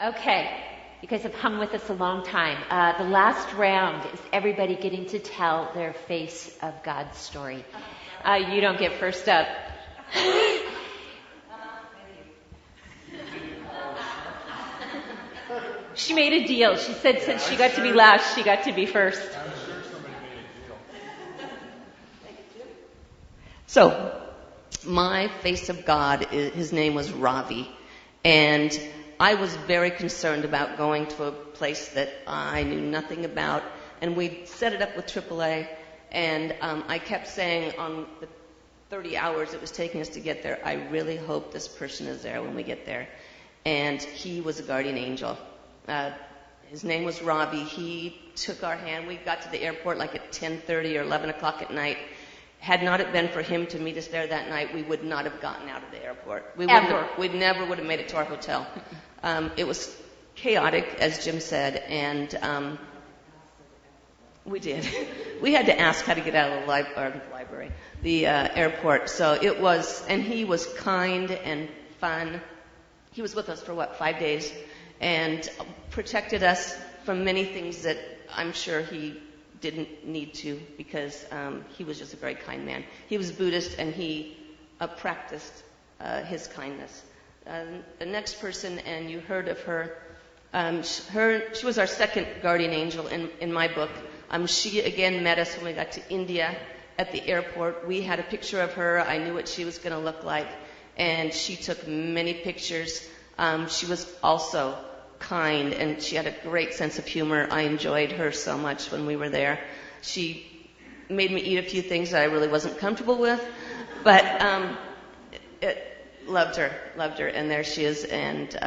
Okay, you guys have hung with us a long time. The last round is everybody getting to tell their face of God's story. You don't get first up. She made a deal. She said since she got to be last, she got to be first. I'm sure somebody made a deal. So, my face of God, his name was Ravi. And I was very concerned about going to a place that I knew nothing about. And we set it up with AAA. And I kept saying on the 30 hours it was taking us to get there, I really hope this person is there when we get there. And he was a guardian angel. His name was Ravi. He took our hand. We got to the airport like at 10:30 or 11 o'clock at night. Had not it been for him to meet us there that night, we would not have gotten out of the airport. We never would have made it to our hotel. It was chaotic, as Jim said, and we did. We had to ask how to get out of the airport. So it was, and he was kind and fun. He was with us for 5 days, and protected us from many things that I'm sure he didn't need to, because he was just a very kind man. He was Buddhist, and he practiced his kindness. The next person, and you heard of her, she was our second guardian angel in my book. She again met us when we got to India at the airport. We had a picture of her. I knew what she was going to look like, and she took many pictures. She was also kind, and she had a great sense of humor. I enjoyed her so much when we were there. She made me eat a few things that I really wasn't comfortable with, but loved her, and there she is. And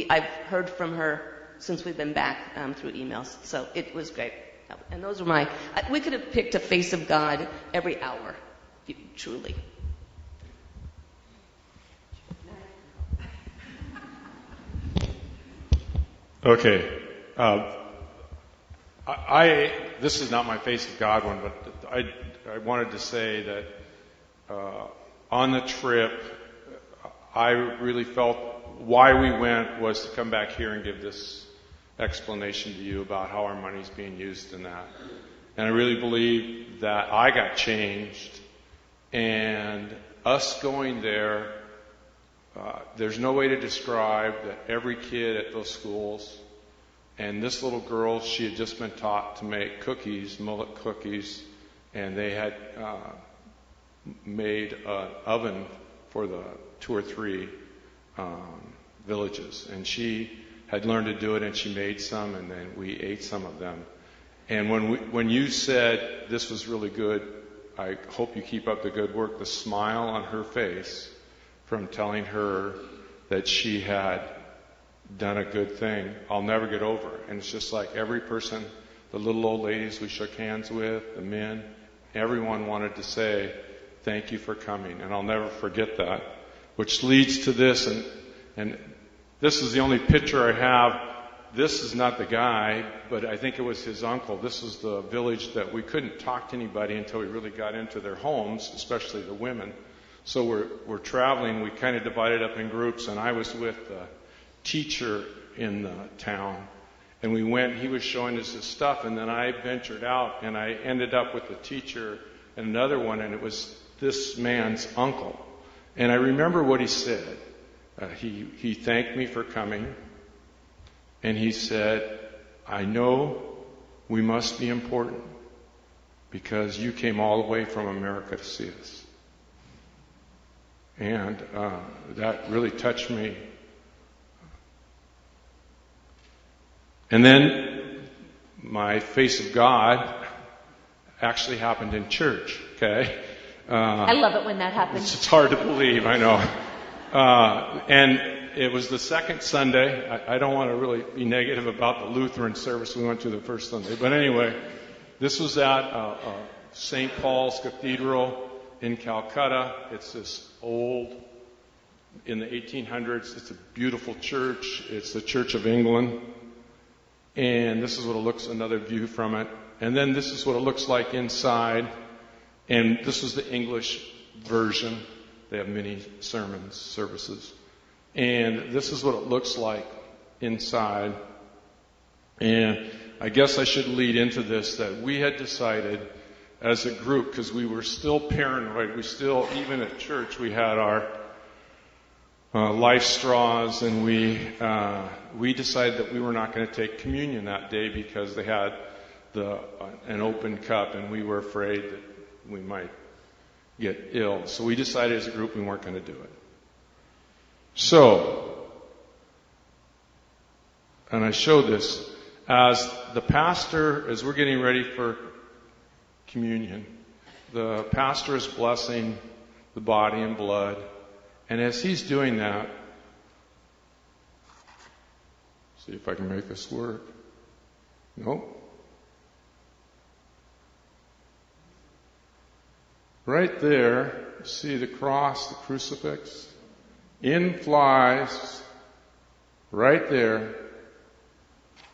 I've heard from her since we've been back through emails, so it was great. And those were we could have picked a face of God every hour, truly. Okay. This is not my face of God one, but I wanted to say that on the trip, I really felt why we went was to come back here and give this explanation to you about how our money's being used in that. And I really believe that I got changed, and us going there, there's no way to describe that every kid at those schools, and this little girl, she had just been taught to make cookies, mullet cookies, and they had made an oven for the 2 or 3 villages. And she had learned to do it, and she made some, and then we ate some of them. And when you said this was really good, I hope you keep up the good work, the smile on her face from telling her that she had done a good thing, I'll never get over. And it's just like every person, the little old ladies we shook hands with, the men, everyone wanted to say, thank you for coming. And I'll never forget that. Which leads to this, and this is the only picture I have. This is not the guy, but I think it was his uncle. This is the village that we couldn't talk to anybody until we really got into their homes, especially the women. So we're traveling. We kind of divided up in groups, and I was with the teacher in the town. And we went, he was showing us his stuff, and then I ventured out, and I ended up with the teacher and another one, and it was this man's uncle. And I remember what he said. He thanked me for coming, and he said, I know we must be important because you came all the way from America to see us. And that really touched me. And then my face of God actually happened in church, okay? I love it when that happens. It's hard to believe, I know. And it was the second Sunday. I don't want to really be negative about the Lutheran service we went to the first Sunday. But anyway, this was at St. Paul's Cathedral in Calcutta. It's this old, in the 1800s, it's a beautiful church. It's the Church of England. And this is what it looks, another view from it. And then this is what it looks like inside. And this is the English version. They have many sermons, services. And this is what it looks like inside. And I guess I should lead into this, that we had decided as a group, because we were still paranoid, we still, even at church, we had our life straws, and we decided that we were not going to take communion that day because they had an open cup, and we were afraid that we might get ill. So we decided as a group we weren't going to do it. So, and I show this, as the pastor, as we're getting ready for communion, the pastor is blessing the body and blood. And as he's doing that, see if I can make this work. Nope. Right there, see the cross, the crucifix? In flies, right there.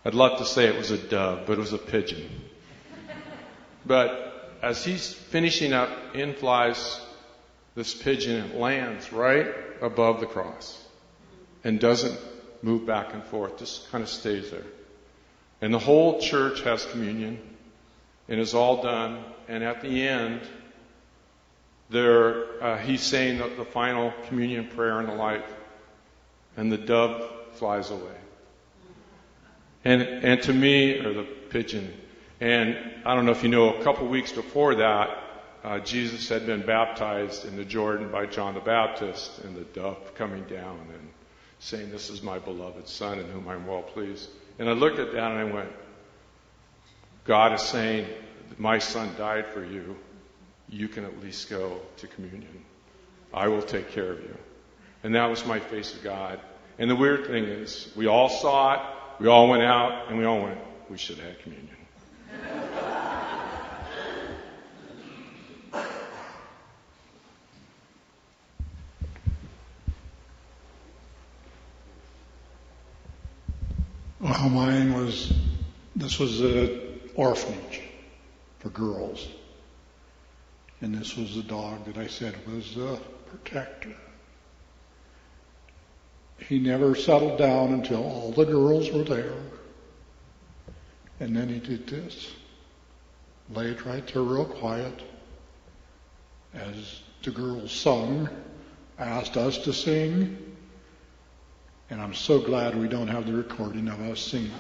I'd love to say it was a dove, but it was a pigeon. But as he's finishing up, in flies this pigeon, and lands right above the cross and doesn't move back and forth, just kind of stays there. And the whole church has communion and is all done. And at the end, he's saying the final communion prayer in the light, and the dove flies away. And to me, or the pigeon, and I don't know if you know, a couple weeks before that, Jesus had been baptized in the Jordan by John the Baptist, and the dove coming down and saying, "This is my beloved Son in whom I'm well pleased." And I looked at that and I went, God is saying, my Son died for you. You can at least go to communion. I will take care of you. And that was my face of God. And the weird thing is, we all saw it, we all went out, and we all went, we should have had communion. Well, this was an orphanage for girls. And this was the dog that I said was the protector. He never settled down until all the girls were there. And then he did this. Laid right there real quiet. As the girls sung, asked us to sing. And I'm so glad we don't have the recording of us singing.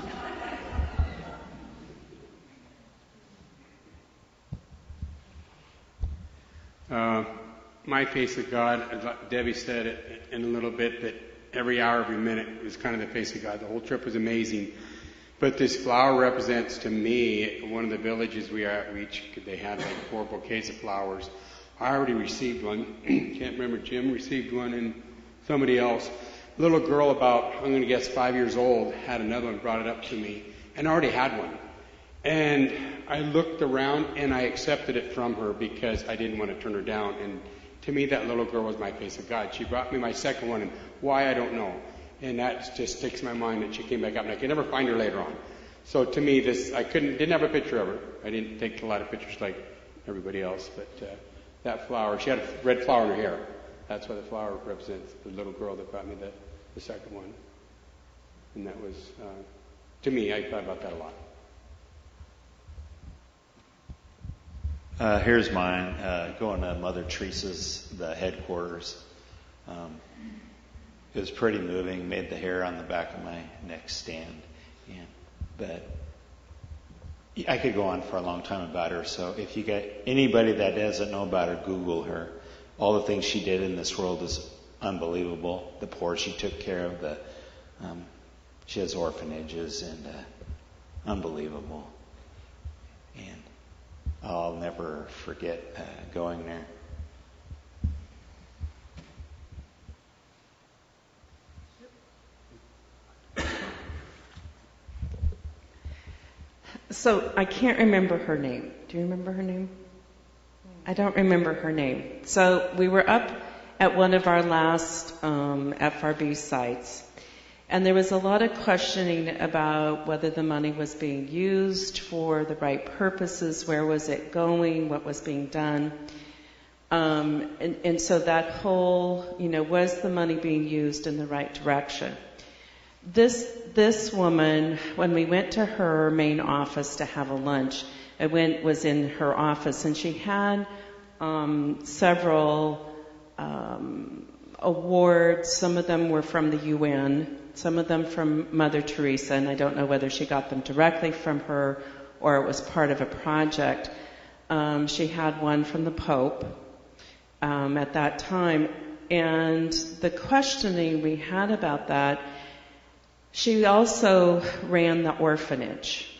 My face of God, as Debbie said it in a little bit, that every hour, every minute was kind of the face of God. The whole trip was amazing. But this flower represents to me, one of the villages we outreach, they had like 4 bouquets of flowers. I already received one. Can't remember, Jim received one, and somebody else. A little girl about, I'm going to guess 5 years old, had another one, brought it up to me, and I already had one. And I looked around and I accepted it from her because I didn't want to turn her down. And to me, that little girl was my face of God. She brought me my second one, and why, I don't know. And that just sticks in my mind that she came back up, and I could never find her later on. So to me, didn't have a picture of her. I didn't take a lot of pictures like everybody else, but that flower, she had a red flower in her hair. That's why the flower represents the little girl that brought me the second one. And that was, to me, I thought about that a lot. Here's mine, going to Mother Teresa's, the headquarters. It was pretty moving, made the hair on the back of my neck stand. But I could go on for a long time about her, so if you got anybody that doesn't know about her, Google her. All the things she did in this world is unbelievable. The poor she took care of, she has orphanages, and unbelievable. And I'll never forget going there. So I can't remember her name. Do you remember her name? I don't remember her name. So we were up at one of our last FRB sites, and there was a lot of questioning about whether the money was being used for the right purposes, where was it going, what was being done. And so that whole, was the money being used in the right direction? This woman, when we went to her main office to have a lunch, was in her office, and she had several awards. Some of them were from the UN, some of them from Mother Teresa, and I don't know whether she got them directly from her or it was part of a project. She had one from the Pope at that time, and the questioning we had about that, she also ran the orphanage.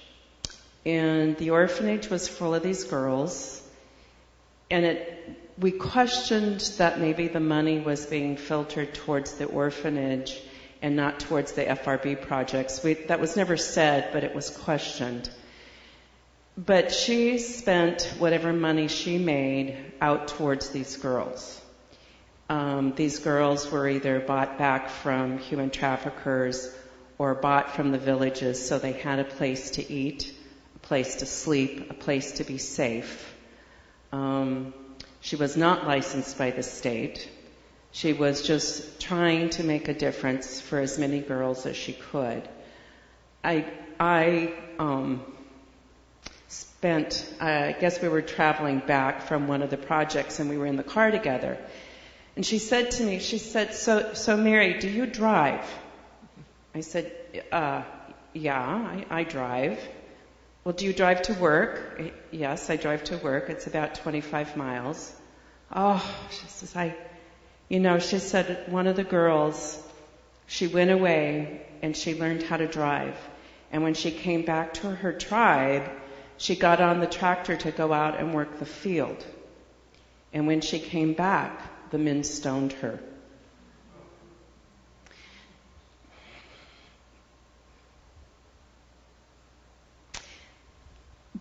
And the orphanage was full of these girls, and we questioned that maybe the money was being filtered towards the orphanage and not towards the FRB projects. That was never said, but it was questioned. But she spent whatever money she made out towards these girls. These girls were either bought back from human traffickers or bought from the villages, so they had a place to eat, a place to sleep, a place to be safe. She was not licensed by the state. She was just trying to make a difference for as many girls as she could. I guess we were traveling back from one of the projects and we were in the car together. And she said to me, so Mary, do you drive? I said, yeah, I drive. Well, do you drive to work? Yes, I drive to work. It's about 25 miles. Oh, she says, she said one of the girls, she went away and she learned how to drive. And when she came back to her tribe, she got on the tractor to go out and work the field. And when she came back, the men stoned her.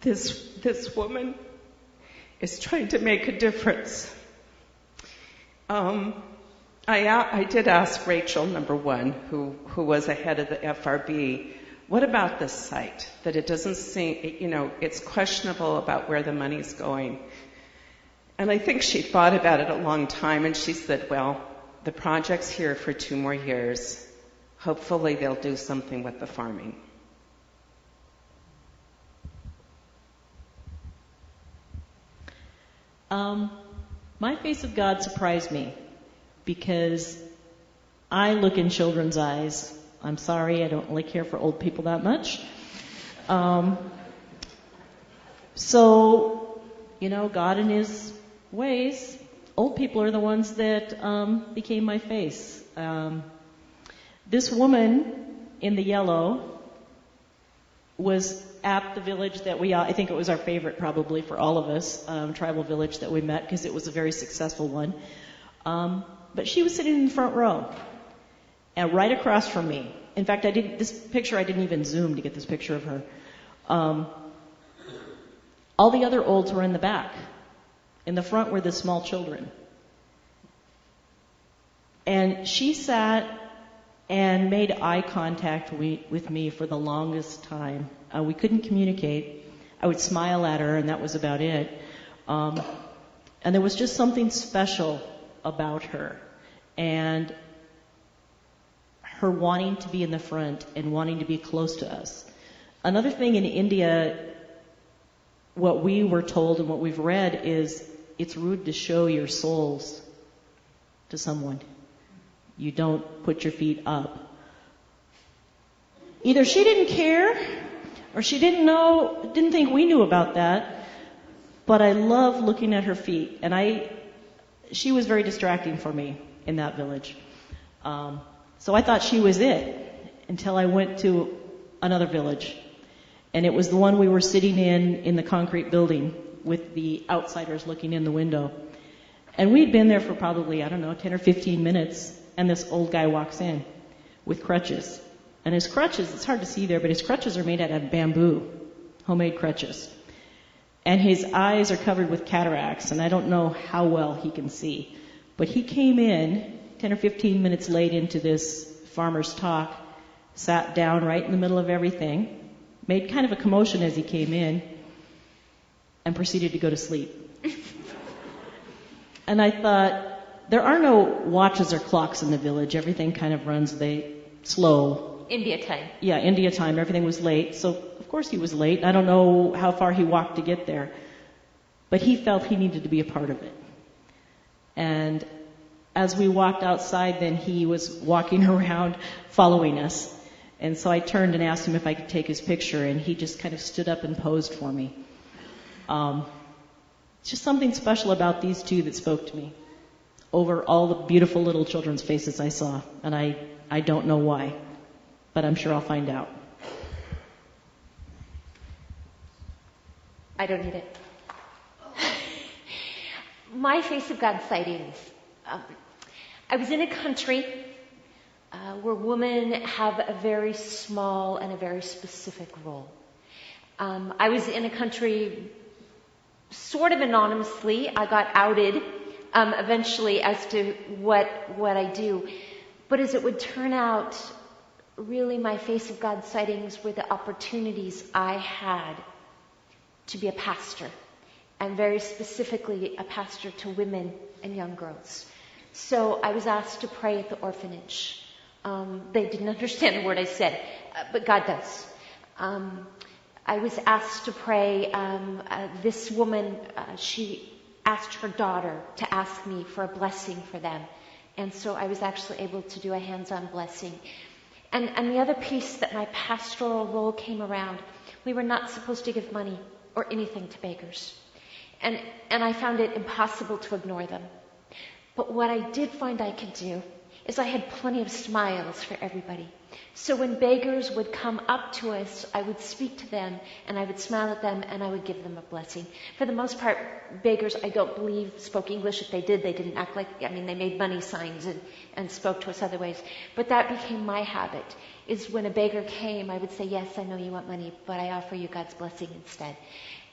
This woman is trying to make a difference. I did ask Rachel, number one, who was the head of the FRB, what about this site? That it doesn't seem, it's questionable about where the money's going. And I think she thought about it a long time, and she said, well, the project's here for 2 more years. Hopefully they'll do something with the farming. My face of God surprised me because I look in children's eyes. I'm sorry, I don't really care for old people that much. So, God in His ways, old people are the ones that became my face. This woman in the yellow was at the village that I think it was our favorite probably for all of us, tribal village that we met because it was a very successful one. But she was sitting in the front row and right across from me. In fact, I didn't even zoom to get this picture of her. All the other olds were in the back. In the front were the small children. And she sat and made eye contact with me for the longest time. We couldn't communicate. I would smile at her, and that was about it. And there was just something special about her. And her wanting to be in the front and wanting to be close to us. Another thing in India, what we were told and what we've read is it's rude to show your souls to someone. You don't put your feet up. Either she didn't care or she didn't think we knew about that, but I love looking at her feet. And she was very distracting for me in that village. So I thought she was it until I went to another village. And it was the one we were sitting in the concrete building with the outsiders looking in the window. And we'd been there for probably, 10 or 15 minutes. And this old guy walks in with crutches. And his crutches, it's hard to see there, but his crutches are made out of bamboo, homemade crutches. And his eyes are covered with cataracts, and I don't know how well he can see. But he came in 10 or 15 minutes late into this farmer's talk, sat down right in the middle of everything, made kind of a commotion as he came in, and proceeded to go to sleep. And I thought, there are no watches or clocks in the village. Everything kind of runs slow. India time. Yeah, India time. Everything was late. So, of course, he was late. I don't know how far he walked to get there. But he felt he needed to be a part of it. And as we walked outside, then he was walking around following us. And so I turned and asked him if I could take his picture, and he just kind of stood up and posed for me. Just something special about these two that spoke to me over all the beautiful little children's faces I saw. And I don't know why, but I'm sure I'll find out. I don't need it. My Face of God sightings. I was in a country where women have a very small and a very specific role. I was in a country sort of anonymously. I got outed eventually as to what I do. But as it would turn out, really my Face of God sightings were the opportunities I had to be a pastor, and very specifically a pastor to women and young girls. So I was asked to pray at the orphanage. They didn't understand a word I said, but God does. I was asked to pray. This woman, she asked her daughter to ask me for a blessing for them. And so I was actually able to do a hands-on blessing. And the other piece that my pastoral role came around, we were not supposed to give money or anything to beggars. And I found it impossible to ignore them. But what I did find I could do is I had plenty of smiles for everybody. So when beggars would come up to us, I would speak to them, and I would smile at them, and I would give them a blessing. For the most part, beggars, I don't believe, spoke English. If they did, they didn't act like, they made money signs and spoke to us other ways. But that became my habit, is when a beggar came, I would say, yes, I know you want money, but I offer you God's blessing instead.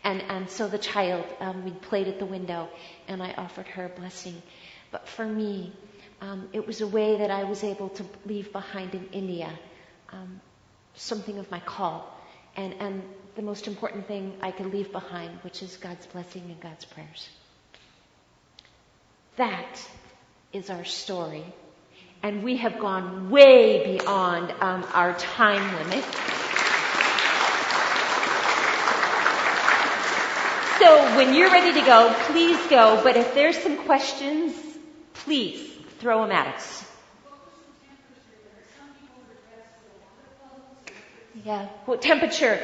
And so the child, we played at the window, and I offered her a blessing. But for me, it was a way that I was able to leave behind in India something of my call. And the most important thing I could leave behind, which is God's blessing and God's prayers. That is our story. And we have gone way beyond our time limit. So when you're ready to go, please go. But if there's some questions, please throw them at us. Yeah, well, temperature.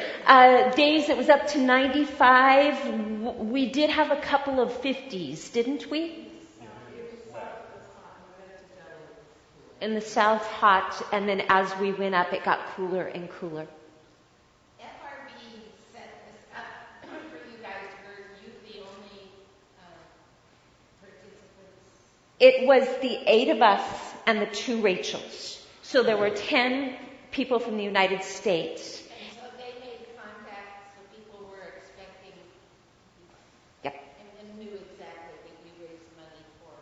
Days it was up to 95. We did have a couple of 50s, didn't we? In the south, hot, and then as we went up, it got cooler and cooler. FRB set this up for you guys. Were you the only participants? It was the 8 of us and the 2 Rachels. So there were 10 people from the United States. And so they made contact, so people were expecting. Yep. And knew exactly that you raised money for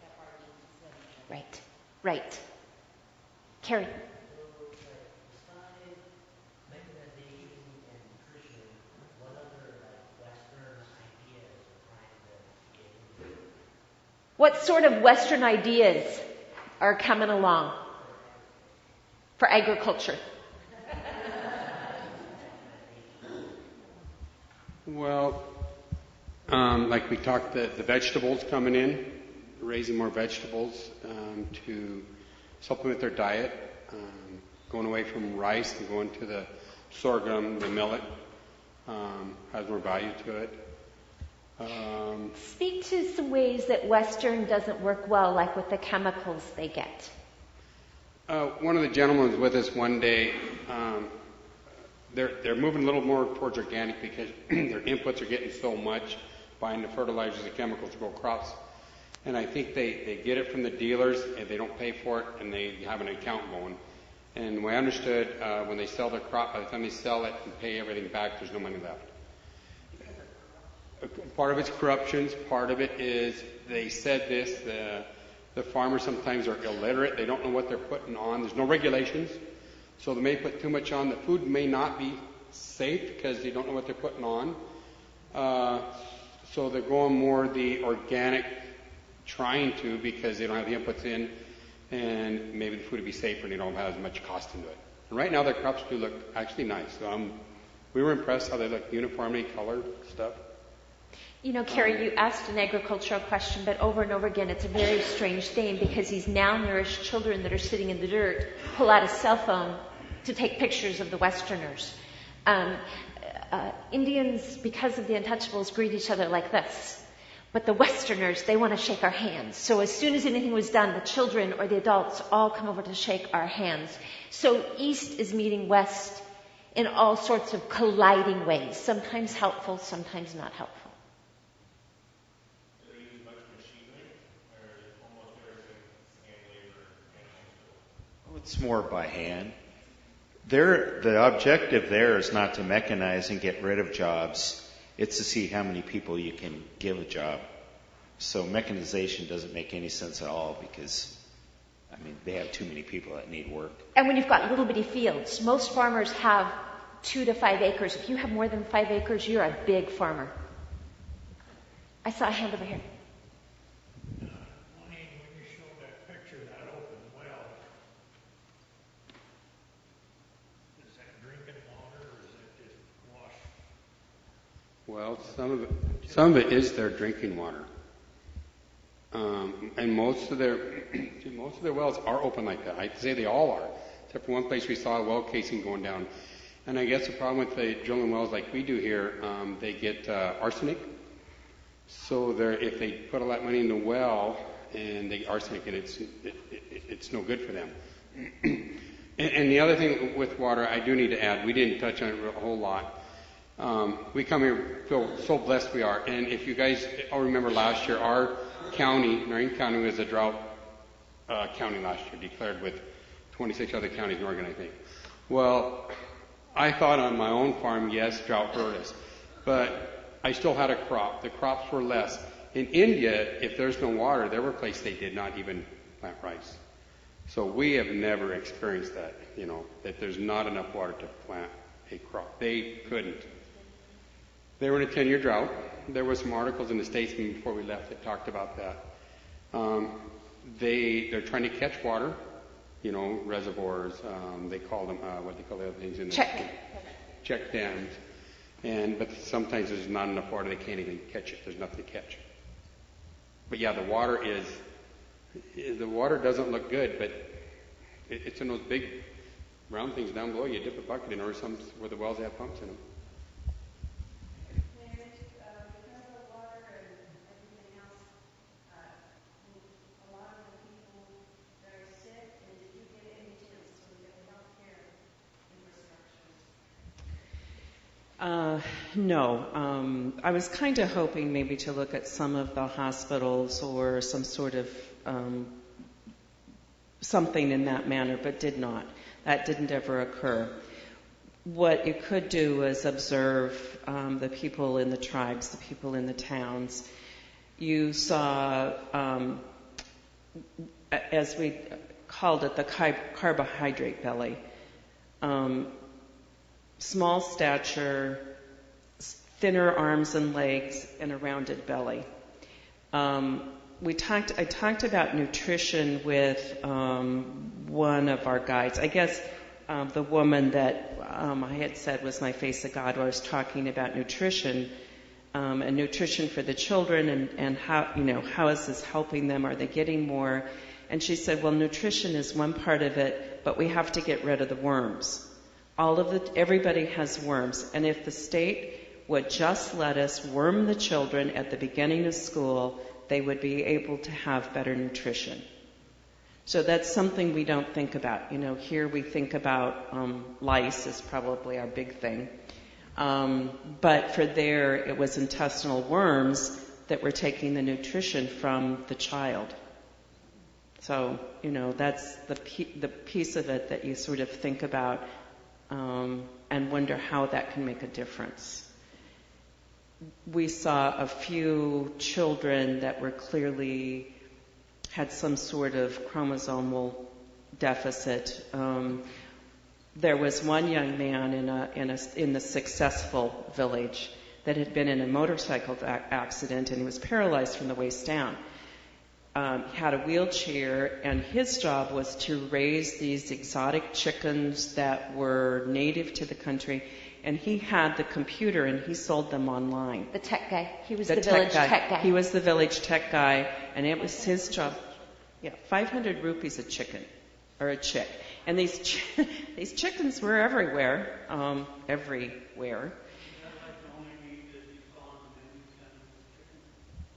FRB. Right. Carrie. What sort of Western ideas are coming along for agriculture? Well, like we talked, the vegetables coming in, raising more vegetables to supplement their diet, going away from rice and going to the sorghum, the millet, has more value to it. Speak to some ways that Western doesn't work well, like with the chemicals they get. One of the gentlemen was with us one day. They're moving a little more towards organic because their inputs are getting so much, buying the fertilizers and chemicals to grow crops. And I think they get it from the dealers and they don't pay for it and they have an account going. And we understood when they sell their crop, by the time they sell it and pay everything back, there's no money left. Part of it's corruptions. Part of it is they said this. The farmers sometimes are illiterate. They don't know what they're putting on. There's no regulations. So they may put too much on. The food may not be safe because they don't know what they're putting on. So they're going more the organic, trying to, because they don't have the inputs in, and maybe the food will be safer and they don't have as much cost into it. And right now, the crops do look actually nice. We were impressed how they look, uniformly colored stuff. You know, Carrie, you asked an agricultural question, but over and over again, it's a very strange thing because these malnourished children that are sitting in the dirt pull out a cell phone to take pictures of the Westerners. Indians, because of the untouchables, greet each other like this. But the Westerners, they want to shake our hands. So as soon as anything was done, the children or the adults all come over to shake our hands. So East is meeting West in all sorts of colliding ways, sometimes helpful, sometimes not helpful. It's more by hand. The objective there is not to mechanize and get rid of jobs. It's to see how many people you can give a job. So mechanization doesn't make any sense at all because, they have too many people that need work. And when you've got little bitty fields, most farmers have 2 to 5 acres. If you have more than 5 acres, you're a big farmer. I saw a hand over here. Well, some of it is their drinking water, and most of their wells are open like that. I'd say they all are, except for one place we saw a well casing going down. And I guess the problem with the drilling wells like we do here, they get arsenic. So if they put a lot of money in the well and they arsenic it, it's no good for them. And the other thing with water, I do need to add, we didn't touch on it a whole lot. We come here, feel so blessed we are. And if you guys all remember last year, our county, Marion County, was a drought county last year, declared with 26 other counties in Oregon, I think. Well, I thought on my own farm, yes, drought hurt us. But I still had a crop. The crops were less. In India, if there's no water, there were places they did not even plant rice. So we have never experienced that, that there's not enough water to plant a crop. They couldn't. They were in a 10-year drought. There were some articles in the Statesman before we left that talked about that. They're trying to catch water, reservoirs. They call them what they call the other things in the check dams. But sometimes there's not enough water; they can't even catch it. There's nothing to catch. But yeah, the water doesn't look good, but it's in those big round things down below. You dip a bucket in, or some where the wells have pumps in them. No. I was kind of hoping maybe to look at some of the hospitals or some sort of something in that manner, but did not. That didn't ever occur. What you could do is observe the people in the tribes, the people in the towns. You saw, as we called it, the carbohydrate belly. Small stature, thinner arms and legs, and a rounded belly. I talked about nutrition with one of our guides. I guess the woman that I had said was my face of God, where I was talking about nutrition and nutrition for the children and how is this helping them? Are they getting more? And she said, well, nutrition is one part of it, but we have to get rid of the worms. Everybody has worms, and if the state would just let us worm the children at the beginning of school, they would be able to have better nutrition. So that's something we don't think about. Here we think about lice is probably our big thing. But for there, it was intestinal worms that were taking the nutrition from the child. So, that's the piece of it that you sort of think about and wonder how that can make a difference. We saw a few children that were clearly had some sort of chromosomal deficit. There was one young man in the successful village that had been in a motorcycle accident and he was paralyzed from the waist down. had a wheelchair, and his job was to raise these exotic chickens that were native to the country. And he had the computer, and he sold them online. The tech guy. He was the village tech guy. He was the village tech guy, and it was his job. Yeah, 500 rupees a chicken, or a chick. And these chickens were everywhere, everywhere.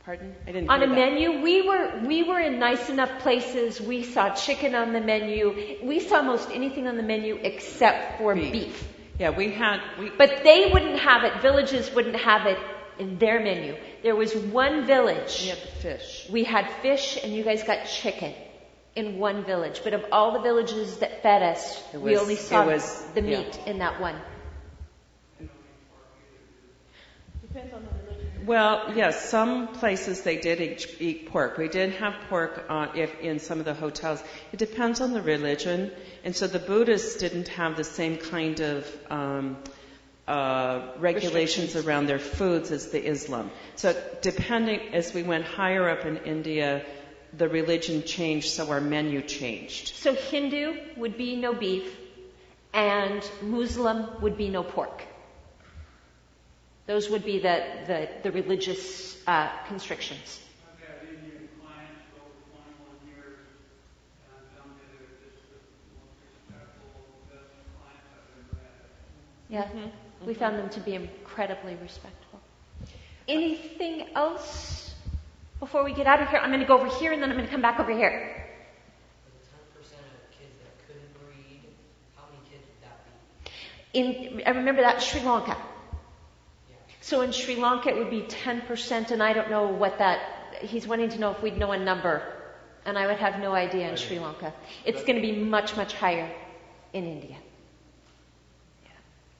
Pardon? I didn't On hear a that. menu, we were in nice enough places. We saw chicken on the menu. We saw most anything on the menu except for beef. Yeah, But they wouldn't have it. Villages wouldn't have it in their menu. There was one village. We had the fish. We had fish, and you guys got chicken in one village. But of all the villages that fed us, we only saw the meat in that one. Depends on the religion. Well, yes, some places they did eat pork. We did have pork in some of the hotels. It depends on the religion. And so the Buddhists didn't have the same kind of regulations around their foods as the Islam. So depending, as we went higher up in India, the religion changed, so our menu changed. So Hindu would be no beef, and Muslim would be no pork. Those would be the religious constrictions. I've had Indian clients for over 21 years, and tell me they're just the most respectful, best clients I've ever had. Yeah, we found them to be incredibly respectful. Anything else before we get out of here? I'm going to go over here, and then I'm going to come back over here. The 10% of kids that couldn't breed, how many kids would that be? I remember that Sri Lanka. So in Sri Lanka, it would be 10%, and I don't know what he's wanting to know if we'd know a number, and I would have no idea in Sri Lanka. It's going to be much, much higher in India.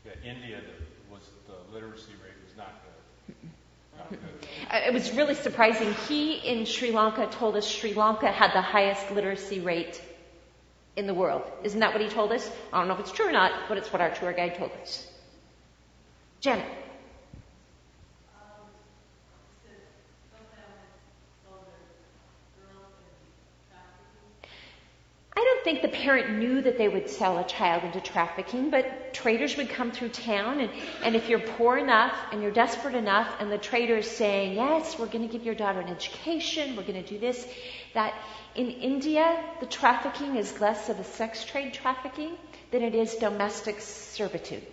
Yeah, India, the literacy rate was not good. Not good. It was really surprising. He in Sri Lanka told us Sri Lanka had the highest literacy rate in the world. Isn't that what he told us? I don't know if it's true or not, but it's what our tour guide told us. Janet. I don't think the parent knew that they would sell a child into trafficking, but traders would come through town, and if you're poor enough and you're desperate enough, and the trader's saying, yes, we're going to give your daughter an education, we're going to do this, that in India, the trafficking is less of a sex trade trafficking than it is domestic servitude.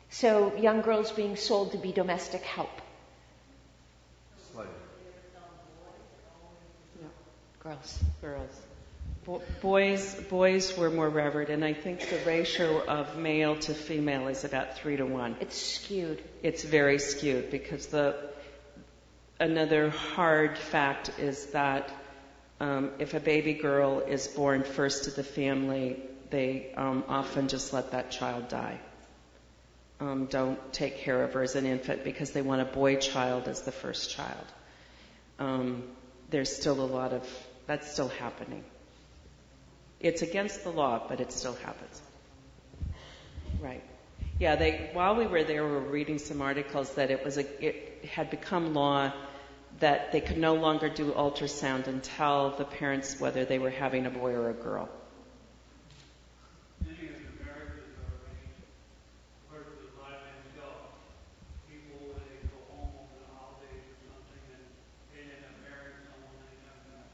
So young girls being sold to be domestic help. Slave. No. Girls. Boys were more revered, and I think the ratio of male to female is about 3 to 1. It's skewed. It's very skewed because another hard fact is that if a baby girl is born first to the family, they often just let that child die. Don't take care of her as an infant because they want a boy child as the first child. There's still a lot of that's still happening. It's against the law, but it still happens. Right. Yeah, while we were there, we were reading some articles that it had become law that they could no longer do ultrasound and tell the parents whether they were having a boy or a girl. Many of the marriages are arranged where the live-in go. People, when they go home over the holidays or something, and they end up marrying someone they never met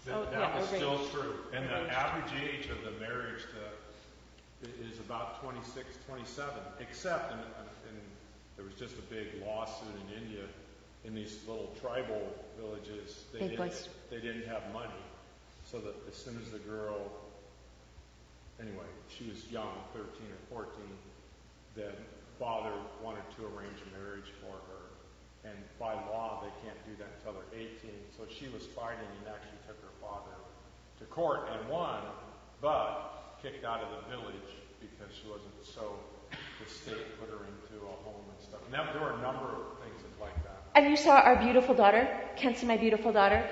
before. That was still true. And the average age of the marriage is about 26, 27, except, and there was just a big lawsuit in India, in these little tribal villages, they didn't have money. So that as soon as the girl, anyway, she was young, 13 or 14, the father wanted to arrange a marriage for her. And by law, they can't do that until they're 18. So she was fighting and actually took her father to court and won, but kicked out of the village because she wasn't so, the state put her into a home and stuff. And there were a number of things like that. And you saw our beautiful daughter, Kenzie, my beautiful daughter.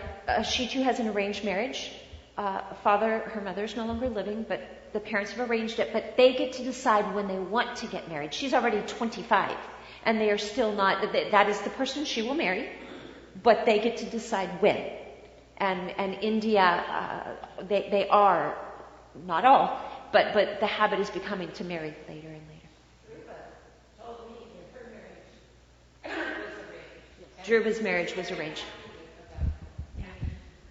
She too has an arranged marriage. Her mother's no longer living, but the parents have arranged it. But they get to decide when they want to get married. She's already 25, and they are still not. That is the person she will marry, but they get to decide when. And India, they are, not all, but the habit is becoming to marry later and later. Dhruva's marriage was arranged.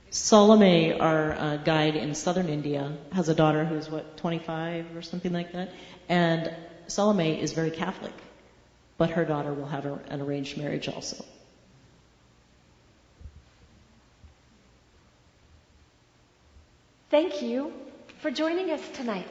Salome, our guide in southern India, has a daughter who's, 25 or something like that? And Salome is very Catholic, but her daughter will have an arranged marriage also. Thank you for joining us tonight.